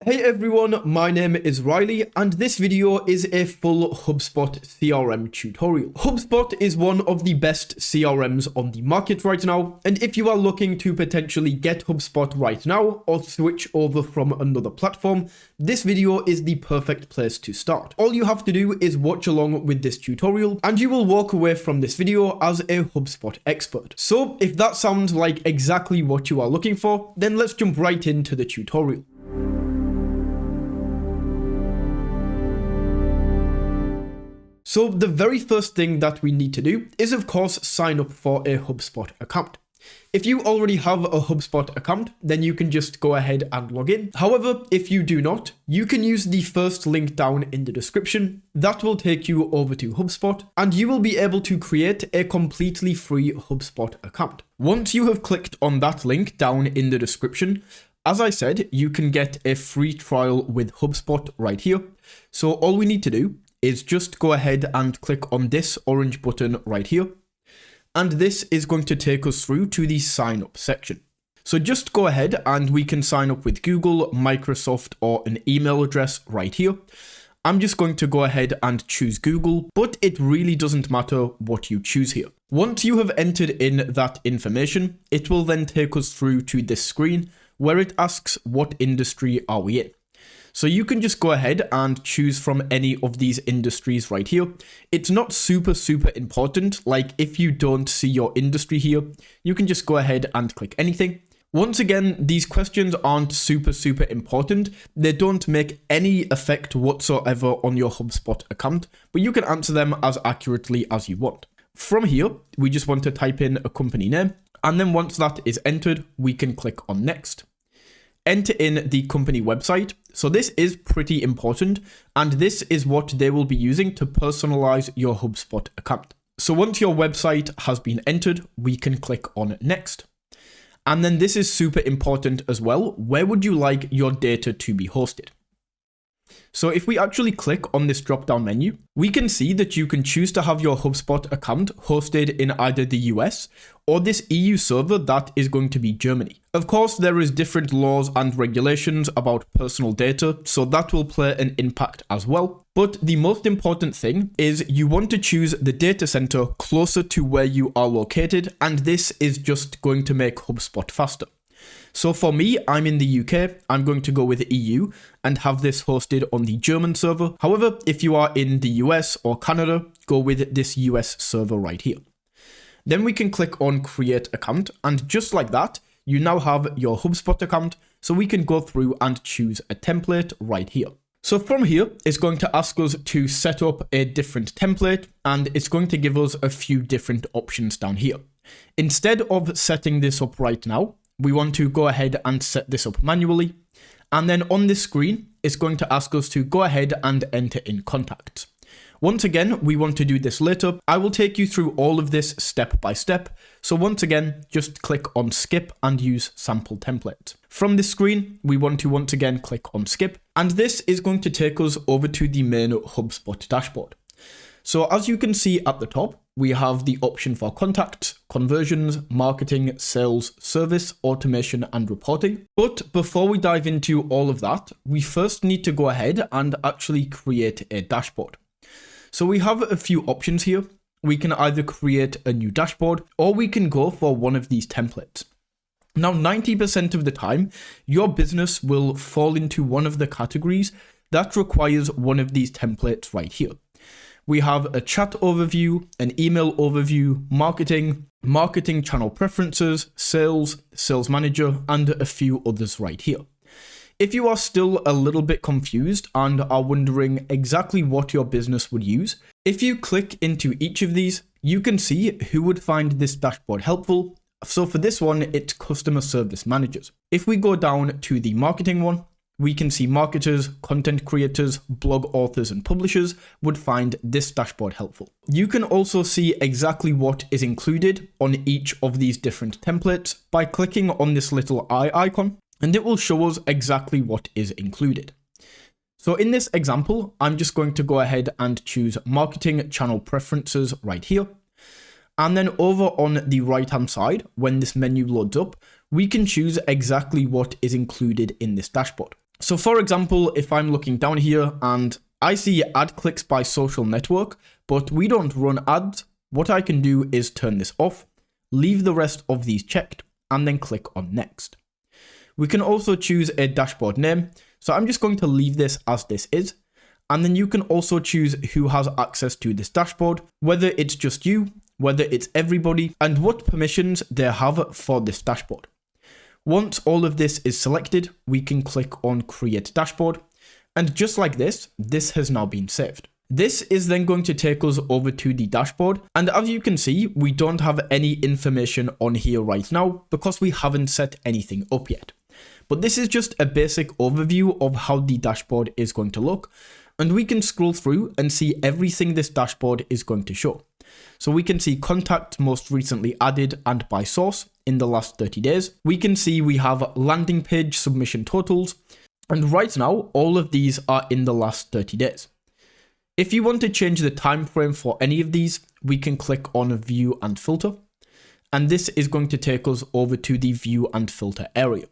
Hey everyone, my name is Riley and this video is a full HubSpot CRM tutorial. HubSpot is one of the best CRMs on the market right now, and if you are looking to potentially get HubSpot right now or switch over from another platform, this video is the perfect place to start. All you have to do is watch along with this tutorial and you will walk away from this video as a HubSpot expert. So if that sounds like exactly what you are looking for, then let's jump right into the tutorial. So the very first thing that we need to do is of course sign up for a HubSpot account. If you already have a HubSpot account, then you can just go ahead and log in. However, if you do not, you can use the first link down in the description. That will take you over to HubSpot and you will be able to create a completely free HubSpot account. Once you have clicked on that link down in the description, as I said, you can get a free trial with HubSpot right here. So all we need to do is just go ahead and click on this orange button right here. And this is going to take us through to the sign up section. So just go ahead and we can sign up with Google, Microsoft, or an email address right here. I'm just going to go ahead and choose Google, but it really doesn't matter what you choose here. Once you have entered in that information, it will then take us through to this screen where it asks what industry are we in. So you can just go ahead and choose from any of these industries right here. It's not super important. Like if you don't see your industry here, you can just go ahead and click anything. Once again, these questions aren't super important. They don't make any effect whatsoever on your HubSpot account, but you can answer them as accurately as you want. From here, we just want to type in a company name. And then once that is entered, we can click on next. Enter in the company website. So this is pretty important, and this is what they will be using to personalize your HubSpot account. So once your website has been entered, we can click on next. And then this is super important as well. Where would you like your data to be hosted? So if we actually click on this drop-down menu, we can see that you can choose to have your HubSpot account hosted in either the US or this EU server that is going to be Germany. Of course, there is different laws and regulations about personal data, so that will play an impact as well. But the most important thing is you want to choose the data center closer to where you are located, and this is just going to make HubSpot faster. So for me, I'm in the UK, I'm going to go with EU and have this hosted on the German server. However, if you are in the US or Canada, go with this US server right here. Then we can click on create account, and just like that, you now have your HubSpot account, so we can go through and choose a template right here. So from here, it's going to ask us to set up a different template, and it's going to give us a few different options down here. Instead of setting this up right now, we want to go ahead and set this up manually. And then on this screen, it's going to ask us to go ahead and enter in contacts. Once again, we want to do this later. I will take you through all of this step by step. So once again, just click on skip and use sample template. From this screen, we want to once again click on skip. And this is going to take us over to the main HubSpot dashboard. So as you can see at the top, we have the option for contacts, conversions, marketing, sales, service, automation, and reporting. But before we dive into all of that, we first need to go ahead and actually create a dashboard. So we have a few options here. We can either create a new dashboard or we can go for one of these templates. Now, 90% of the time, your business will fall into one of the categories that requires one of these templates right here. We have a chat overview, an email overview, marketing channel preferences, sales manager, and a few others right here. If you are still a little bit confused and are wondering exactly what your business would use, if you click into each of these, you can see who would find this dashboard helpful. So for this one, it's customer service managers. If we go down to the marketing one, we can see marketers, content creators, blog authors, and publishers would find this dashboard helpful. You can also see exactly what is included on each of these different templates by clicking on this little eye icon, and it will show us exactly what is included. So in this example, I'm just going to go ahead and choose marketing channel preferences right here. And then over on the right hand side, when this menu loads up, we can choose exactly what is included in this dashboard. So for example, if I'm looking down here and I see ad clicks by social network, but we don't run ads, what I can do is turn this off, leave the rest of these checked, and then click on next. We can also choose a dashboard name. So I'm just going to leave this as this is. And then you can also choose who has access to this dashboard, whether it's just you, whether it's everybody, and what permissions they have for this dashboard. Once all of this is selected, we can click on Create Dashboard. And just like this, this has now been saved. This is then going to take us over to the dashboard. And as you can see, we don't have any information on here right now because we haven't set anything up yet. But this is just a basic overview of how the dashboard is going to look. And we can scroll through and see everything this dashboard is going to show. So we can see contacts most recently added and by source in the last 30 days. We can see we have landing page submission totals. And right now, all of these are in the last 30 days. If you want to change the time frame for any of these, we can click on View and Filter. And this is going to take us over to the View and Filter area.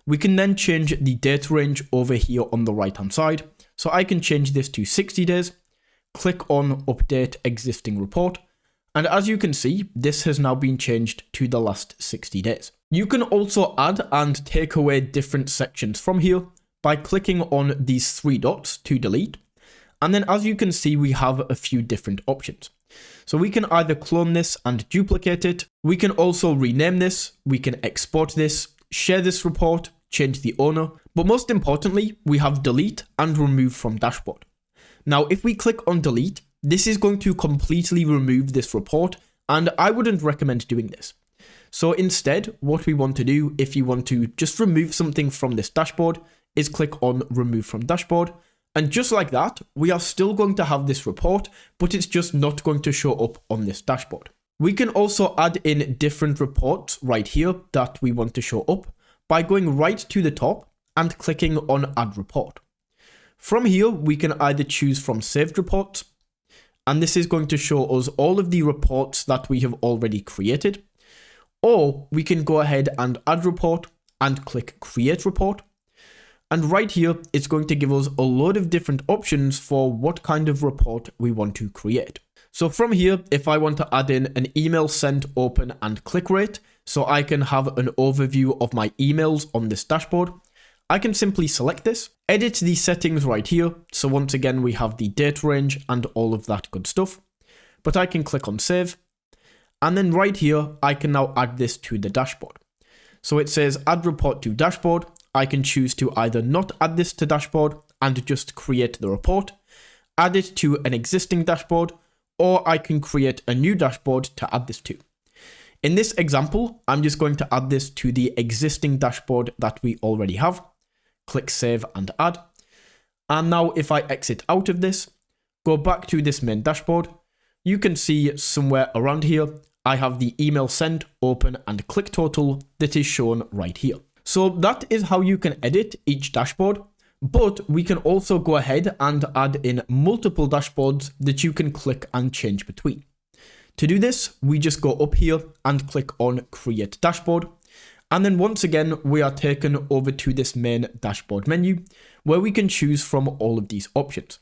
We can then change the date range over here on the right hand side. So I can change this to 60 days, click on Update Existing Report. And as you can see, this has now been changed to the last 60 days. You can also add and take away different sections from here by clicking on these three dots to delete. And then as you can see, we have a few different options. So we can either clone this and duplicate it. We can also rename this. We can export this, share this report, change the owner. But most importantly, we have delete and remove from dashboard. Now, if we click on delete, this is going to completely remove this report. And I wouldn't recommend doing this. So instead, what we want to do, if you want to just remove something from this dashboard, is click on remove from dashboard. And just like that, we are still going to have this report, but it's just not going to show up on this dashboard. We can also add in different reports right here that we want to show up by going right to the top and clicking on add report. From here, we can either choose from saved reports, and this is going to show us all of the reports that we have already created, or we can go ahead and add report and click create report. And right here, it's going to give us a load of different options for what kind of report we want to create. So from here, if I want to add in an email sent, open, and click rate, so I can have an overview of my emails on this dashboard, I can simply select this, edit the settings right here. So once again, we have the date range and all of that good stuff. But I can click on save. And then right here, I can now add this to the dashboard. So it says add report to dashboard. I can choose to either not add this to dashboard and just create the report, add it to an existing dashboard, or I can create a new dashboard to add this to. In this example, I'm just going to add this to the existing dashboard that we already have. Click save and add. And now if I exit out of this, go back to this main dashboard, you can see somewhere around here, I have the email sent, open, and click total that is shown right here. So that is how you can edit each dashboard, but we can also go ahead and add in multiple dashboards that you can click and change between. To do this, we just go up here and click on Create Dashboard. And then once again, we are taken over to this main dashboard menu where we can choose from all of these options.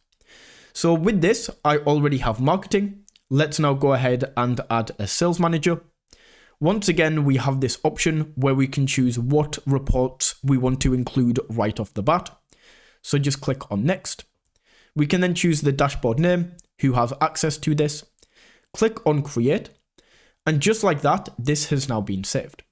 So with this, I already have marketing. Let's now go ahead and add a sales manager. Once again, we have this option where we can choose what reports we want to include right off the bat. So just click on next. We can then choose the dashboard name, who has access to this. Click on create. And just like that, this has now been saved.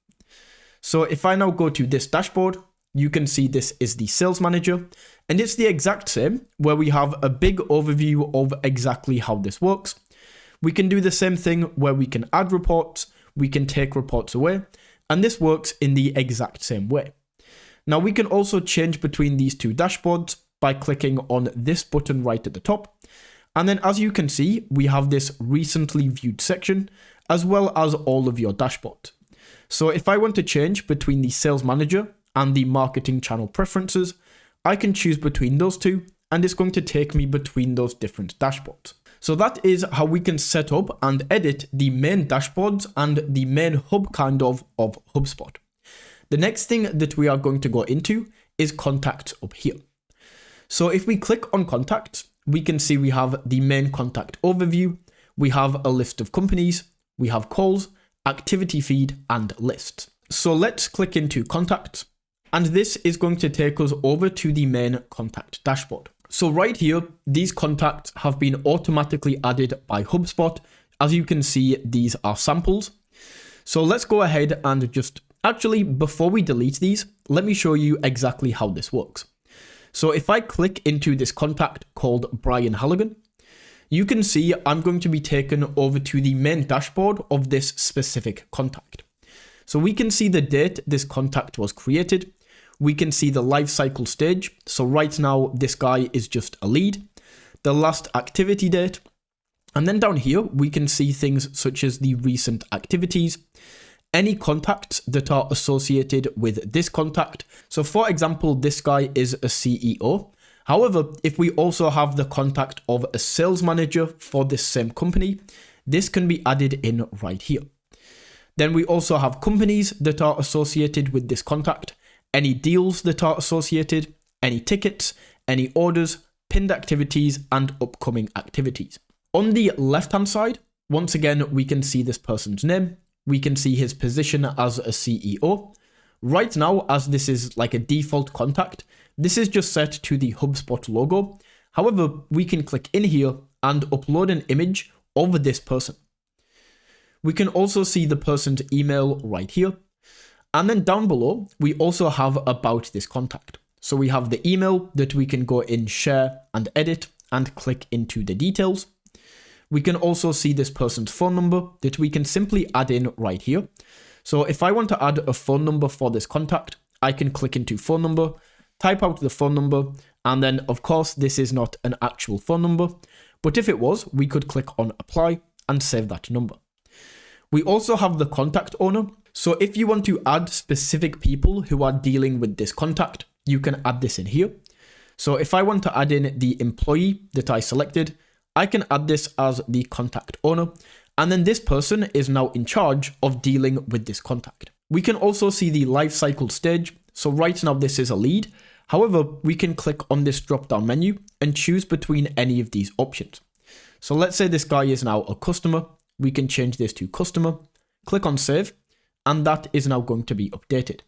So if I now go to this dashboard, you can see this is the sales manager. And it's the exact same where we have a big overview of exactly how this works. We can do the same thing where we can add reports. We can take reports away, and this works in the exact same way. Now we can also change between these two dashboards by clicking on this button right at the top. And then as you can see, we have this recently viewed section, as well as all of your dashboards. So if I want to change between the sales manager and the marketing channel preferences, I can choose between those two, and it's going to take me between those different dashboards. So that is how we can set up and edit the main dashboards and the main hub kind of HubSpot. The next thing that we are going to go into is contacts up here. So if we click on contacts, we can see we have the main contact overview, we have a list of companies, we have calls, activity feed, and lists. So let's click into contacts, and this is going to take us over to the main contact dashboard. So right here, these contacts have been automatically added by HubSpot. As you can see, these are samples. So let's go ahead and just, actually, before we delete these, let me show you exactly how this works. So if I click into this contact called Brian Halligan, you can see I'm going to be taken over to the main dashboard of this specific contact. So we can see the date this contact was created. We can see the life cycle stage. So right now, this guy is just a lead, the last activity date. And then down here, we can see things such as the recent activities, any contacts that are associated with this contact. So for example, this guy is a CEO. However, if we also have the contact of a sales manager for this same company, this can be added in right here. Then we also have companies that are associated with this contact, any deals that are associated, any tickets, any orders, pinned activities, and upcoming activities. On the left-hand side, once again, we can see this person's name. We can see his position as a CEO. Right now, as this is like a default contact, this is just set to the HubSpot logo. However, we can click in here and upload an image of this person. We can also see the person's email right here. And then down below, we also have about this contact. So we have the email that we can go in, share and edit and click into the details. We can also see this person's phone number that we can simply add in right here. So if I want to add a phone number for this contact, I can click into phone number, type out the phone number, and then of course, this is not an actual phone number, but if it was, we could click on apply and save that number. We also have the contact owner. So if you want to add specific people who are dealing with this contact, you can add this in here. So if I want to add in the employee that I selected, I can add this as the contact owner, and then this person is now in charge of dealing with this contact. We can also see the life cycle stage. So right now this is a lead. However, we can click on this drop-down menu and choose between any of these options. So let's say this guy is now a customer. We can change this to customer, click on save, and that is now going to be updated.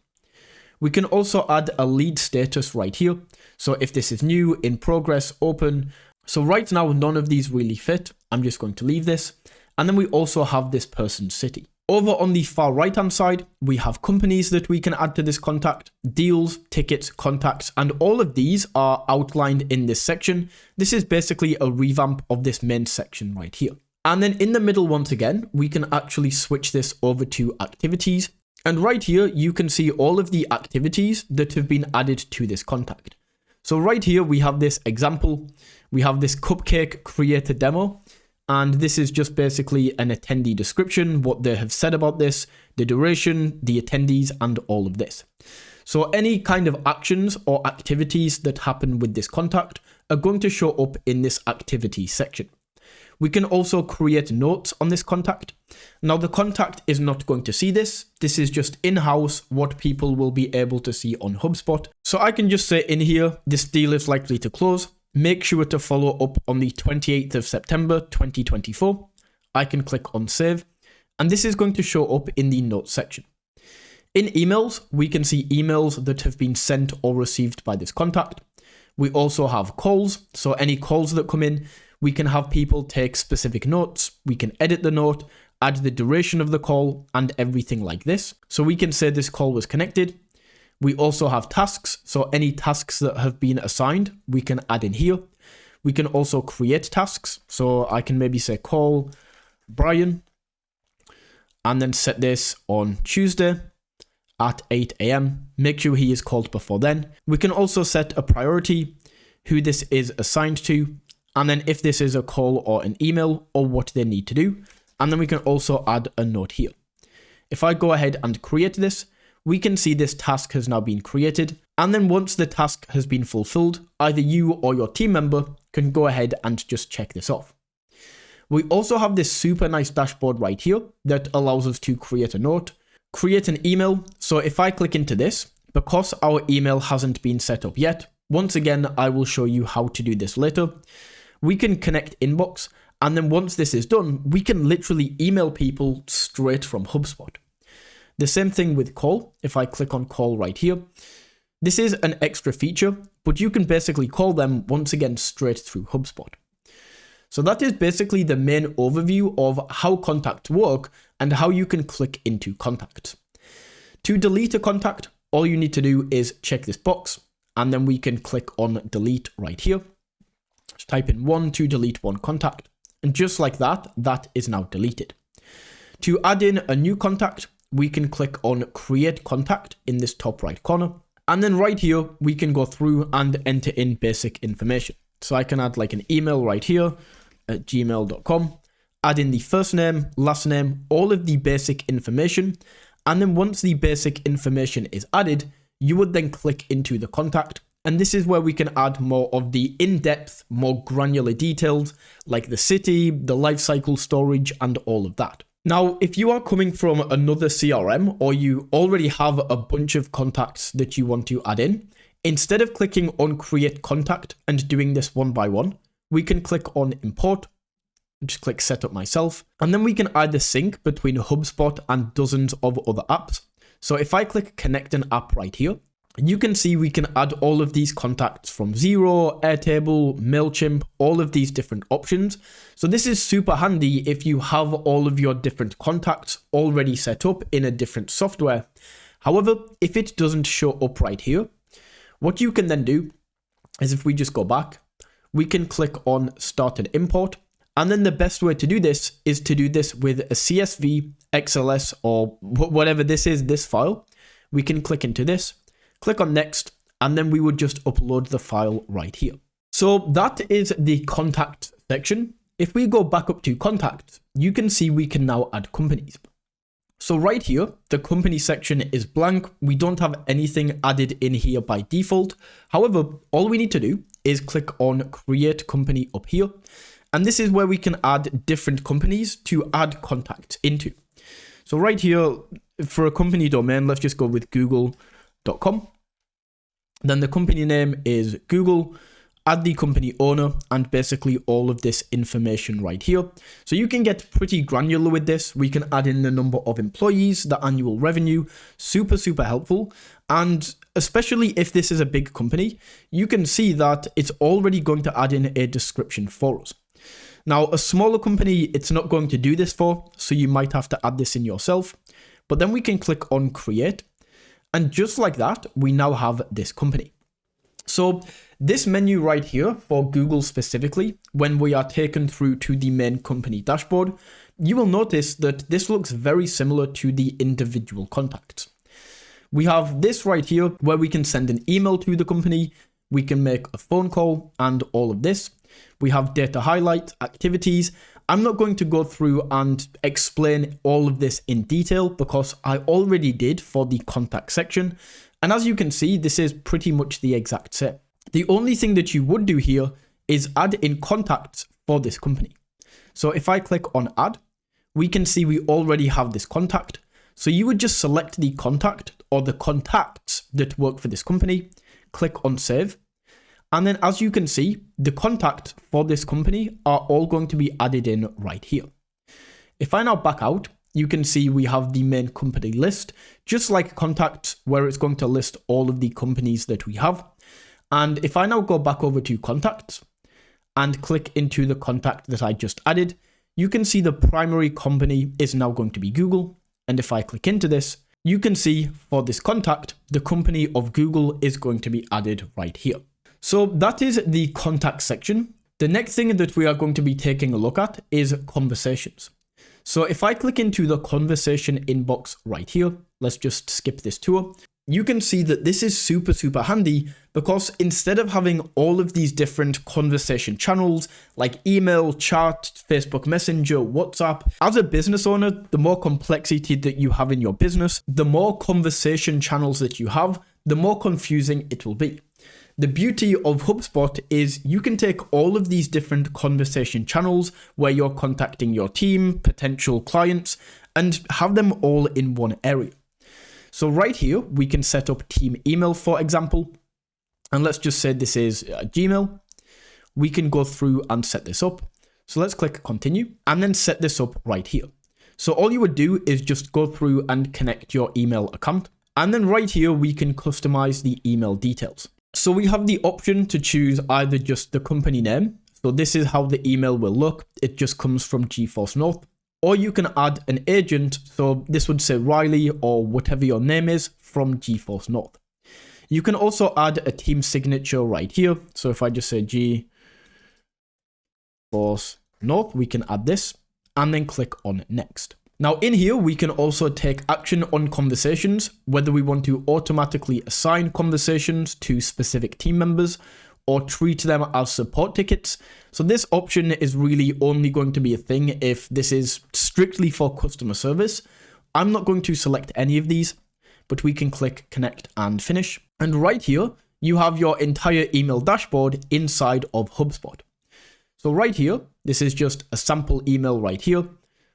We can also add a lead status right here. So if this is new, in progress, open. So right now, none of these really fit. I'm just going to leave this. And then we also have this person's city. Over on the far right-hand side, we have companies that we can add to this contact, deals, tickets, contacts, and all of these are outlined in this section. This is basically a revamp of this main section right here. And then in the middle, once again, we can actually switch this over to activities. And right here, you can see all of the activities that have been added to this contact. So right here, we have this example. We have this cupcake creator demo. And this is just basically an attendee description, what they have said about this, the duration, the attendees, and all of this. So any kind of actions or activities that happen with this contact are going to show up in this activity section. We can also create notes on this contact. Now the contact is not going to see this. This is just in-house what people will be able to see on HubSpot. So I can just say in here, this deal is likely to close. Make sure to follow up on the 28th of September, 2024. I can click on save, and this is going to show up in the notes section. In emails, we can see emails that have been sent or received by this contact. We also have calls. So any calls that come in, we can have people take specific notes. We can edit the note, add the duration of the call, and everything like this. So we can say this call was connected. We also have tasks. So any tasks that have been assigned, we can add in here. We can also create tasks. So I can maybe say call Brian and then set this on Tuesday at 8 a.m. Make sure he is called before then. We can also set a priority, who this is assigned to, and then if this is a call or an email or what they need to do. And then we can also add a note here. If I go ahead and create this, we can see this task has now been created. And then once the task has been fulfilled, either you or your team member can go ahead and just check this off. We also have this super nice dashboard right here that allows us to create a note, create an email. So if I click into this, because our email hasn't been set up yet, once again, I will show you how to do this later. We can connect inbox, and then once this is done, we can literally email people straight from HubSpot. The same thing with call. If I click on call right here, this is an extra feature, but you can basically call them once again straight through HubSpot. So that is basically the main overview of how contacts work and how you can click into contacts. To delete a contact, all you need to do is check this box, and then we can click on delete right here. Just type in 1 to delete one contact, and just like that, that is now deleted. To add in a new contact, we can click on create contact in this top right corner, and then right here, we can go through and enter in basic information. So I can add like an email right here at gmail.com, add in the first name, last name, all of the basic information. And then once the basic information is added, you would then click into the contact. And this is where we can add more of the in-depth, more granular details like the city, the lifecycle storage, and all of that. Now, if you are coming from another CRM or you already have a bunch of contacts that you want to add in, instead of clicking on create contact and doing this one by one, we can click on import, just click set up myself, and then we can either sync between HubSpot and dozens of other apps. So if I click connect an app right here, you can see we can add all of these contacts from Xero, Airtable, MailChimp, all of these different options. So this is super handy if you have all of your different contacts already set up in a different software. However, if it doesn't show up right here, what you can then do is if we just go back, we can click on start and import. And then the best way to do this is to do this with a CSV, XLS, or whatever this is, this file. We can click into this, click on next, and then we would just upload the file right here. So that is the contact section. If we go back up to contacts, you can see we can now add companies. So right here, the company section is blank. We don't have anything added in here by default. However, all we need to do is click on create company up here. And this is where we can add different companies to add contacts into. So right here, for a company domain, let's just go with google.com. Then the company name is Google. Add the company owner and basically all of this information right here. So you can get pretty granular with this. We can add in the number of employees, the annual revenue, super helpful. And especially if this is a big company, you can see that it's already going to add in a description for us. Now, a smaller company, it's not going to do this for, so you might have to add this in yourself. But then we can click on create. And just like that, we now have this company. So this menu right here for Google specifically, when we are taken through to the main company dashboard, you will notice that this looks very similar to the individual contacts. We have this right here where we can send an email to the company, we can make a phone call and all of this. We have data highlight, activities. I'm not going to go through and explain all of this in detail because I already did for the contact section. And as you can see, this is pretty much the exact same. The only thing that you would do here is add in contacts for this company. So if I click on add, we can see we already have this contact. So you would just select the contact or the contacts that work for this company, click on save. And then as you can see, the contacts for this company are all going to be added in right here. If I now back out, you can see we have the main company list, just like contacts where it's going to list all of the companies that we have. And if I now go back over to contacts and click into the contact that I just added, you can see the primary company is now going to be Google. And if I click into this, you can see for this contact, the company of Google is going to be added right here. So that is the contact section. The next thing that we are going to be taking a look at is conversations. So if I click into the conversation inbox right here, let's just skip this tour. You can see that this is super handy because instead of having all of these different conversation channels like email, chat, Facebook Messenger, WhatsApp, as a business owner, the more complexity that you have in your business, the more conversation channels that you have, the more confusing it will be. The beauty of HubSpot is you can take all of these different conversation channels where you're contacting your team, potential clients, and have them all in one area. So right here, we can set up team email, for example. And let's just say this is Gmail. We can go through and set this up. So let's click continue and then set this up right here. So all you would do is just go through and connect your email account. And then right here, we can customize the email details. So we have the option to choose either just the company name. So this is how the email will look. It just comes from GeForce North. Or you can add an agent. So this would say Riley or whatever your name is from GeForce North. You can also add a team signature right here. So if I just say GeForce North, we can add this and then click on next. Now in here, we can also take action on conversations, whether we want to automatically assign conversations to specific team members or treat them as support tickets. So this option is really only going to be a thing if this is strictly for customer service. I'm not going to select any of these, but we can click connect and finish. And right here, you have your entire email dashboard inside of HubSpot. So right here, this is just a sample email right here.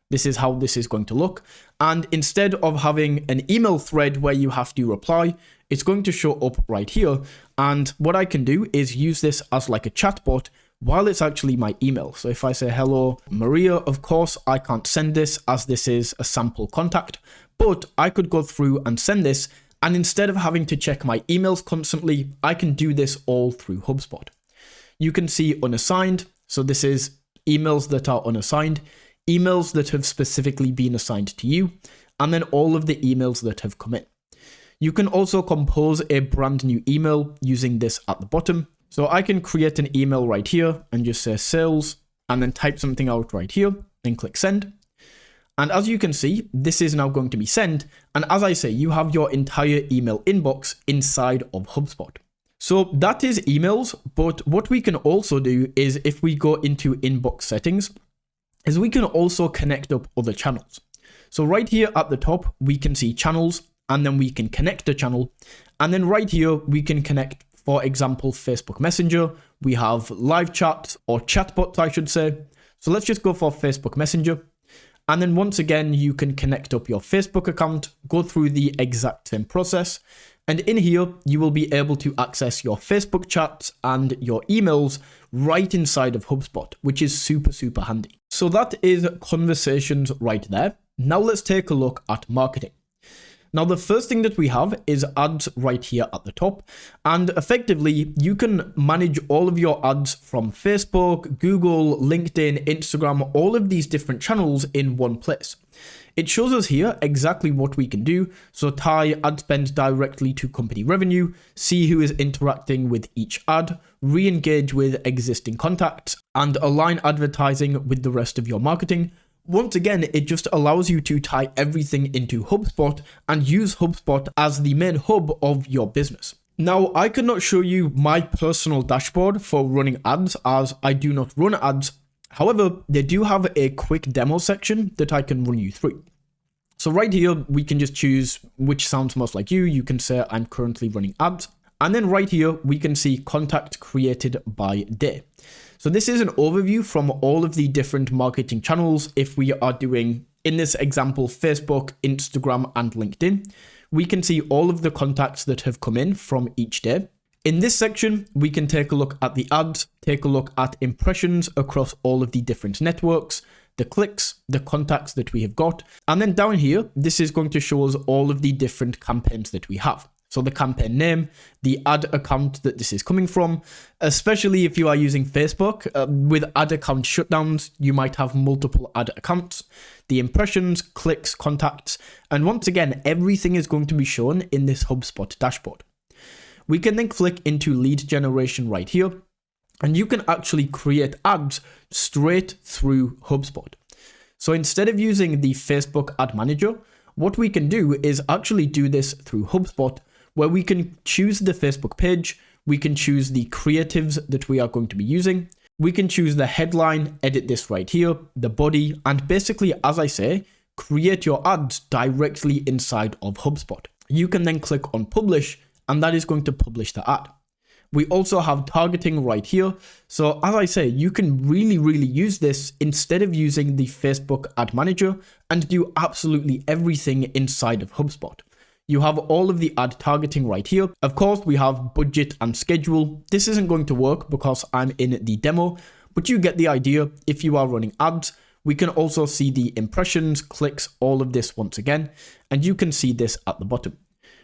This is how this is going to look. And instead of having an email thread where you have to reply, it's going to show up right here. And what I can do is use this as like a chatbot while it's actually my email. So if I say, hello, Maria, of course, I can't send this as this is a sample contact, but I could go through and send this. And instead of having to check my emails constantly, I can do this all through HubSpot. You can see unassigned. So this is emails that are unassigned, emails that have specifically been assigned to you, and then all of the emails that have come in. You can also compose a brand new email using this at the bottom. So I can create an email right here and just say sales and then type something out right here and click send. And as you can see, this is now going to be sent. And as I say, you have your entire email inbox inside of HubSpot. So that is emails, but what we can also do is if we go into inbox settings, is we can also connect up other channels. So right here at the top, we can see channels and then we can connect a channel. And then right here, we can connect, for example, Facebook Messenger. We have live chat or chatbots, I should say. So let's just go for Facebook Messenger. And then once again, you can connect up your Facebook account, go through the exact same process. And in here, you will be able to access your Facebook chats and your emails right inside of HubSpot, which is super, super handy. So that is conversations right there. Now let's take a look at marketing. Now, the first thing that we have is ads right here at the top. And effectively, you can manage all of your ads from Facebook, Google, LinkedIn, Instagram, all of these different channels in one place. It shows us here exactly what we can do. So tie ad spend directly to company revenue, see who is interacting with each ad, re-engage with existing contacts, and align advertising with the rest of your marketing. Once again, it just allows you to tie everything into HubSpot and use HubSpot as the main hub of your business. Now, I could not show you my personal dashboard for running ads as I do not run ads. However, they do have a quick demo section that I can run you through. So right here, we can just choose which sounds most like you. You can say I'm currently running ads. And then right here, we can see contact created by day. So this is an overview from all of the different marketing channels. If we are doing, in this example, Facebook, Instagram, and LinkedIn, we can see all of the contacts that have come in from each day. In this section, we can take a look at the ads, take a look at impressions across all of the different networks, the clicks, the contacts that we have got. And then down here, this is going to show us all of the different campaigns that we have. So the campaign name, the ad account that this is coming from, especially if you are using Facebook. With ad account shutdowns, you might have multiple ad accounts, the impressions, clicks, contacts, and once again, everything is going to be shown in this HubSpot dashboard. We can then click into lead generation right here, and you can actually create ads straight through HubSpot. So instead of using the Facebook ad manager, what we can do is actually do this through HubSpot, where we can choose the Facebook page, we can choose the creatives that we are going to be using, we can choose the headline, edit this right here, the body, and basically, as I say, create your ads directly inside of HubSpot. You can then click on publish, and that is going to publish the ad. We also have targeting right here. So as I say, you can really use this instead of using the Facebook ad manager and do absolutely everything inside of HubSpot. You have all of the ad targeting right here. Of course, we have budget and schedule. This isn't going to work because I'm in the demo, but you get the idea. If you are running ads, we can also see the impressions, clicks, all of this once again, and you can see this at the bottom.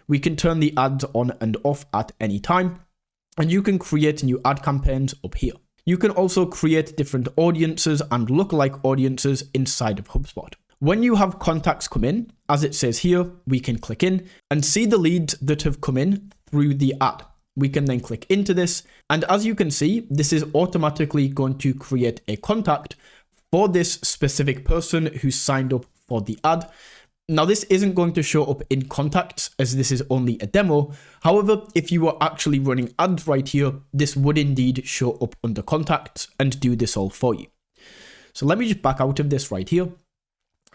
We can turn the ads on and off at any time, and you can create new ad campaigns up here. You can also create different audiences and lookalike audiences inside of HubSpot. When you have contacts come in, as it says here, we can click in and see the leads that have come in through the ad. We can then click into this, and as you can see, this is automatically going to create a contact for this specific person who signed up for the ad. Now, this isn't going to show up in contacts as this is only a demo. However, if you are actually running ads right here, this would indeed show up under contacts and do this all for you. So let me just back out of this right here.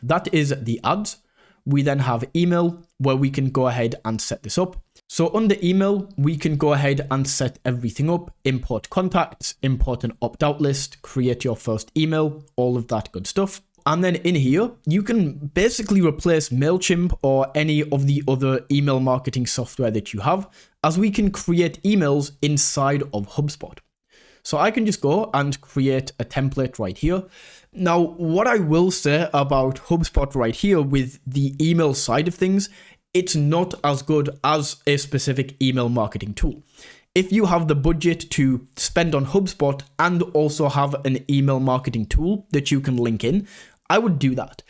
That is the ads. We then have email where we can go ahead and set this up. So under email, we can go ahead and set everything up, import contacts, import an opt-out list, create your first email, all of that good stuff. And then in here, you can basically replace MailChimp or any of the other email marketing software that you have, as we can create emails inside of HubSpot. So I can just go and create a template right here. Now, what I will say about HubSpot right here with the email side of things, it's not as good as a specific email marketing tool. If you have the budget to spend on HubSpot and also have an email marketing tool that you can link in, I would do that.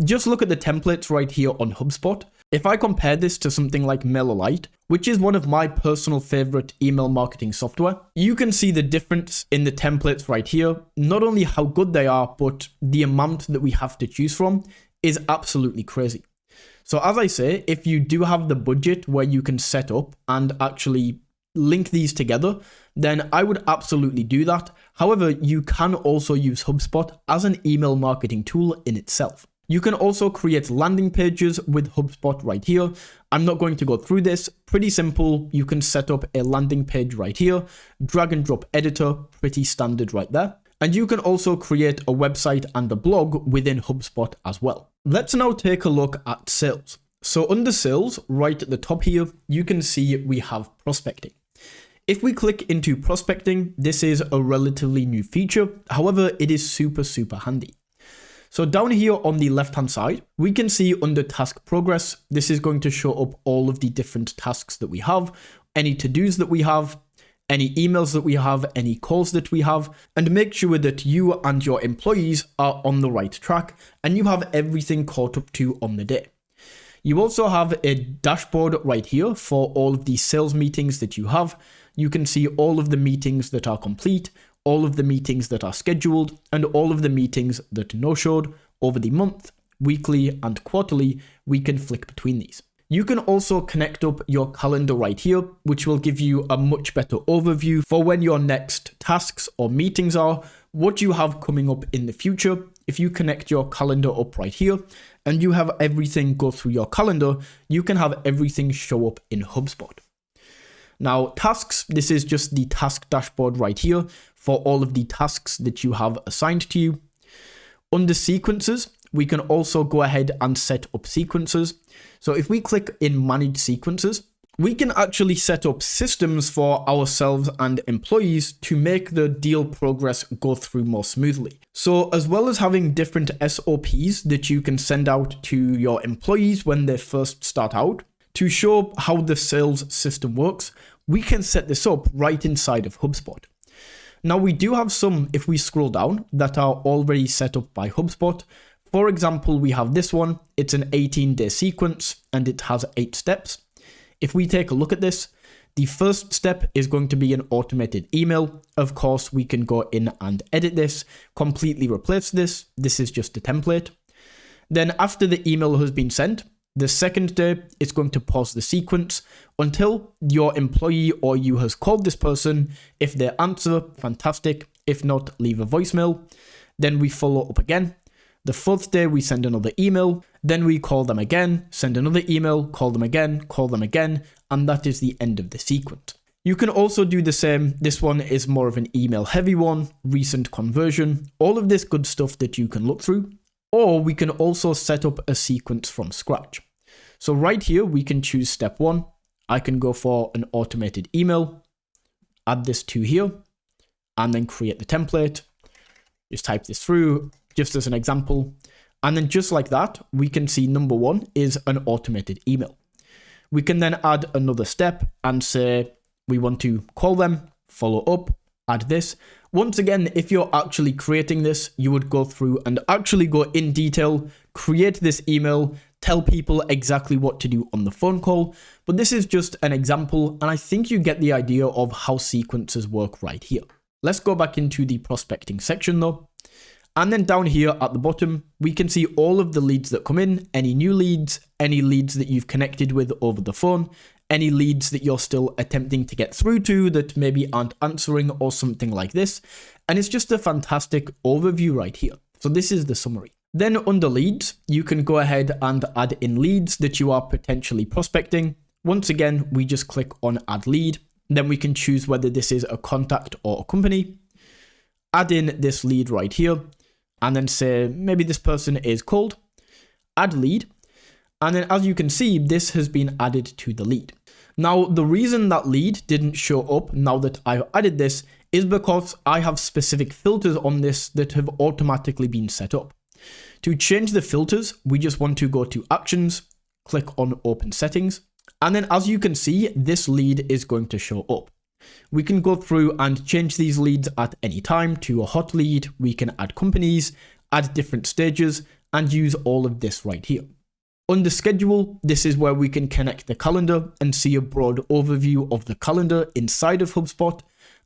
Just look at the templates right here on HubSpot. If I compare this to something like MailerLite, which is one of my personal favorite email marketing software, you can see the difference in the templates right here. Not only how good they are, but the amount that we have to choose from is absolutely crazy. So as I say, if you do have the budget where you can set up and actually link these together, then I would absolutely do that. However, you can also use HubSpot as an email marketing tool in itself. You can also create landing pages with HubSpot right here. I'm not going to go through this. Pretty simple. You can set up a landing page right here, drag and drop editor, pretty standard right there. And you can also create a website and a blog within HubSpot as well. Let's now take a look at sales. So under sales, right at the top here, you can see we have prospecting. If we click into prospecting, this is a relatively new feature. However, it is super handy. So down here on the left-hand side, we can see under task progress, this is going to show up all of the different tasks that we have, any to-dos that we have, any emails that we have, any calls that we have, and make sure that you and your employees are on the right track and you have everything caught up to on the day. You also have a dashboard right here for all of the sales meetings that you have. You can see all of the meetings that are complete, all of the meetings that are scheduled, and all of the meetings that no-showed over the month, weekly, and quarterly. We can flick between these. You can also connect up your calendar right here, which will give you a much better overview for when your next tasks or meetings are, what you have coming up in the future. If you connect your calendar up right here and you have everything go through your calendar, you can have everything show up in HubSpot. Now, tasks, this is just the task dashboard right here for all of the tasks that you have assigned to you. Under sequences, we can also go ahead and set up sequences. So if we click in manage sequences, we can actually set up systems for ourselves and employees to make the deal progress go through more smoothly. So as well as having different SOPs that you can send out to your employees when they first start out, to show how the sales system works, we can set this up right inside of HubSpot. Now we do have some, if we scroll down, that are already set up by HubSpot. For example, we have this one. It's an 18-day sequence and it has 8 steps. If we take a look at this, the first step is going to be an automated email. Of course, we can go in and edit this, completely replace this. This is just a template. Then after the email has been sent, the second day, it's going to pause the sequence until your employee or you has called this person. If they answer, fantastic. If not, leave a voicemail. Then we follow up again. The fourth day, we send another email. Then we call them again, send another email, call them again, and that is the end of the sequence. You can also do the same. This one is more of an email heavy one, recent conversion, all of this good stuff that you can look through. Or we can also set up a sequence from scratch. So right here, we can choose step 1. I can go for an automated email, add this to here, and then create the template. Just type this through just as an example. And then just like that, we can see number 1 is an automated email. We can then add another step and say we want to call them, follow up, add this. Once again, if you're actually creating this, you would go through and actually go in detail, create this email, tell people exactly what to do on the phone call. But this is just an example, and I think you get the idea of how sequences work right here. Let's go back into the prospecting section though. And then down here at the bottom, we can see all of the leads that come in, any new leads, any leads that you've connected with over the phone, any leads that you're still attempting to get through to that maybe aren't answering or something like this. And it's just a fantastic overview right here. So this is the summary. Then under leads, you can go ahead and add in leads that you are potentially prospecting. Once again, we just click on add lead. Then we can choose whether this is a contact or a company. Add in this lead right here. And then say, maybe this person is cold, add lead. And then as you can see, this has been added to the lead. Now, the reason that lead didn't show up now that I've added this is because I have specific filters on this that have automatically been set up. To change the filters, we just want to go to actions, click on open settings. And then as you can see, this lead is going to show up. We can go through and change these leads at any time to a hot lead. We can add companies, add different stages, and use all of this right here. Under schedule, this is where we can connect the calendar and see a broad overview of the calendar inside of HubSpot.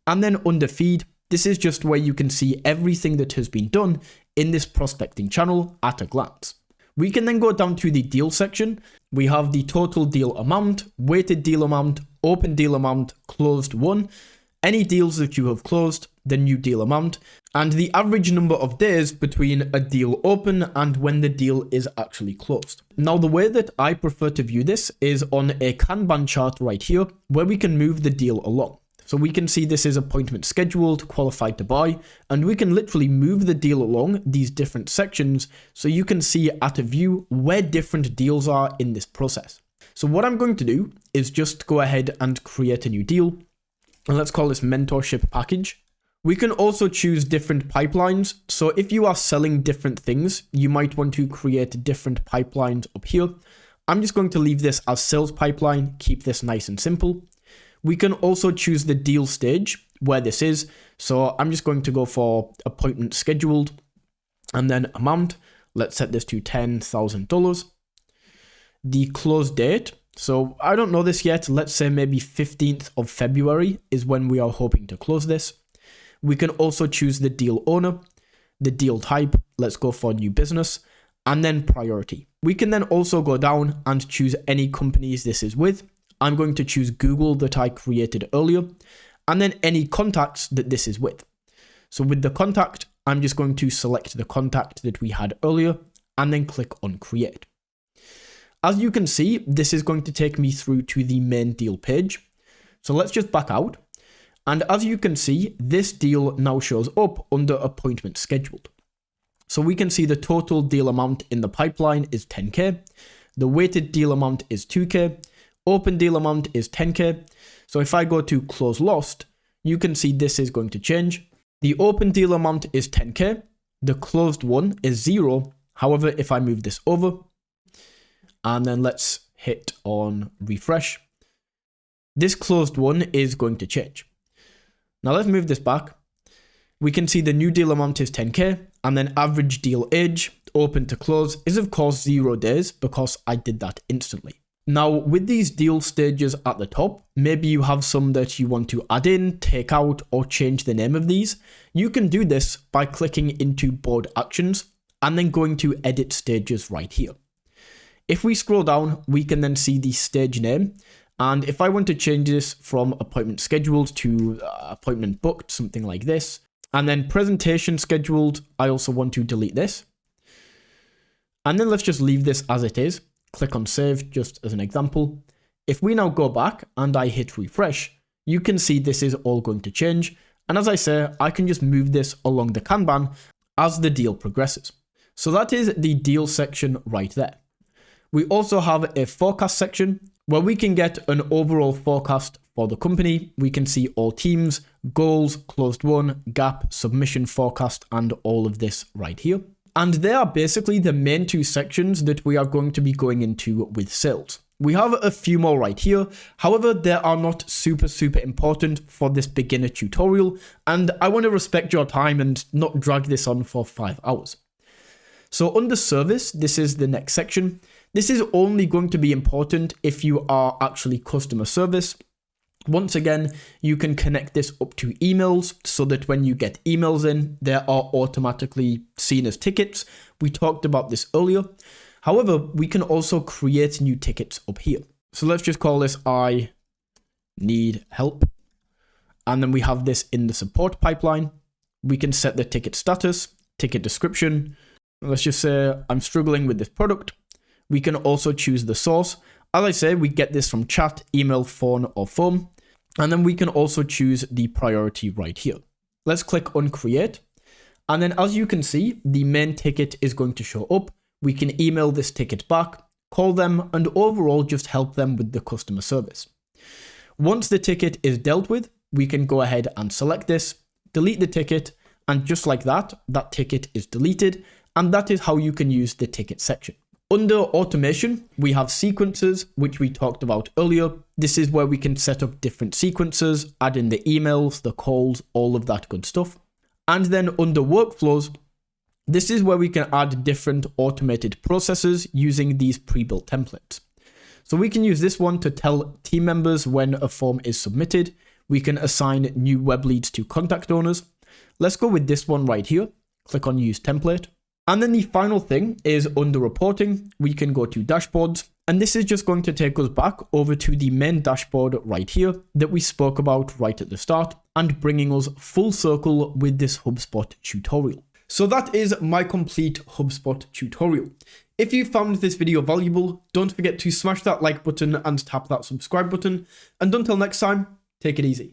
And then under feed, this is just where you can see everything that has been done in this prospecting channel at a glance. We can then go down to the deal section. We have the total deal amount, weighted deal amount, open deal amount, closed one, any deals that you have closed, the new deal amount, and the average number of days between a deal open and when the deal is actually closed. Now, the way that I prefer to view this is on a Kanban chart right here, where we can move the deal along. So we can see this is appointment scheduled, qualified to buy, and we can literally move the deal along these different sections so you can see at a view where different deals are in this process. So what I'm going to do is just go ahead and create a new deal, and let's call this mentorship package. We can also choose different pipelines. So if you are selling different things, you might want to create different pipelines up here. I'm just going to leave this as sales pipeline, keep this nice and simple. We can also choose the deal stage where this is. So I'm just going to go for appointment scheduled and then amount. Let's set this to $10,000. The close date. So I don't know this yet. Let's say maybe 15th of February is when we are hoping to close this. We can also choose the deal owner, the deal type. Let's go for new business and then priority. We can then also go down and choose any companies this is with. I'm going to choose Google that I created earlier, and then any contacts that this is with. So with the contact, I'm just going to select the contact that we had earlier and then click on create. As you can see, this is going to take me through to the main deal page. So let's just back out. And as you can see, this deal now shows up under appointment scheduled. So we can see the total deal amount in the pipeline is 10K. The weighted deal amount is 2K. Open deal amount is 10K. So if I go to close lost, you can see this is going to change. The open deal amount is 10K. The closed one is 0. However, if I move this over and then let's hit on refresh, this closed one is going to change. Now let's move this back. We can see the new deal amount is 10K and then average deal age, open to close, is of course 0 days because I did that instantly. Now, with these deal stages at the top, maybe you have some that you want to add in, take out, or change the name of these. You can do this by clicking into board actions and then going to edit stages right here. If we scroll down, we can then see the stage name. And if I want to change this from appointment scheduled to appointment booked, something like this, and then presentation scheduled, I also want to delete this. And then let's just leave this as it is. Click on save just as an example. If we now go back and I hit refresh, you can see this is all going to change. And as I say, I can just move this along the Kanban as the deal progresses. So that is the deal section right there. We also have a forecast section where we can get an overall forecast for the company. We can see all teams, goals, closed won, gap, submission forecast, and all of this right here. And they are basically the main two sections that we are going to be going into with sales. We have a few more right here. However, they are not super important for this beginner tutorial, and I want to respect your time and not drag this on for 5 hours. So under service, this is the next section. This is only going to be important if you are actually customer service. Once again, you can connect this up to emails so that when you get emails in, they are automatically seen as tickets. We talked about this earlier. However, we can also create new tickets up here. So let's just call this I need help. And then we have this in the support pipeline. We can set the ticket status, ticket description. Let's just say I'm struggling with this product. We can also choose the source. As I say, we get this from chat, email, phone, or phone. And then we can also choose the priority right here. Let's click on create. And then as you can see, the main ticket is going to show up. We can email this ticket back, call them, and overall just help them with the customer service. Once the ticket is dealt with, we can go ahead and select this, delete the ticket, and just like that, that ticket is deleted. And that is how you can use the ticket section. Under automation, we have sequences, which we talked about earlier. This is where we can set up different sequences, add in the emails, the calls, all of that good stuff. And then under workflows, this is where we can add different automated processes using these pre-built templates. So we can use this one to tell team members when a form is submitted. We can assign new web leads to contact owners. Let's go with this one right here. Click on use template. And then the final thing is under reporting, we can go to dashboards. And this is just going to take us back over to the main dashboard right here that we spoke about right at the start and bringing us full circle with this HubSpot tutorial. So that is my complete HubSpot tutorial. If you found this video valuable, don't forget to smash that like button and tap that subscribe button. And until next time, take it easy.